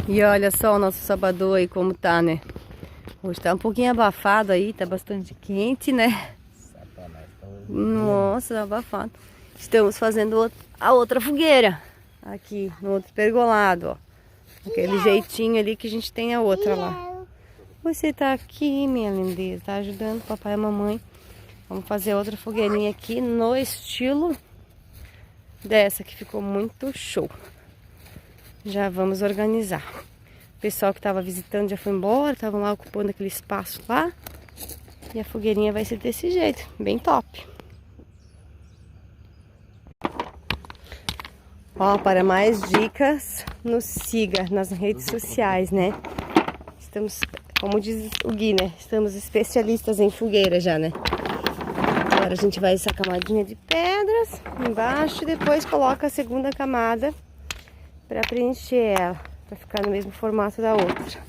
E olha só o nosso sábado aí como tá, né? Hoje tá um pouquinho abafado aí, tá bastante quente, né? Satanás, tá Nossa, tá abafado. Estamos fazendo a outra fogueira. Aqui, no outro pergolado, ó. Aquele jeitinho ali que a gente tem a outra lá. Você tá aqui, minha lindeza, tá ajudando o papai e a mamãe. Vamos fazer outra fogueirinha aqui no estilo dessa, que ficou muito show. Já vamos organizar. O pessoal que estava visitando já foi embora, estavam lá ocupando aquele espaço lá. E a fogueirinha vai ser desse jeito, bem top. Ó, para mais dicas, nos siga nas redes sociais, né? Estamos, como diz o Gui, né? Estamos especialistas em fogueira já, né? Agora a gente vai essa camadinha de pedras embaixo e depois coloca a segunda camada para preencher ela, para ficar no mesmo formato da outra.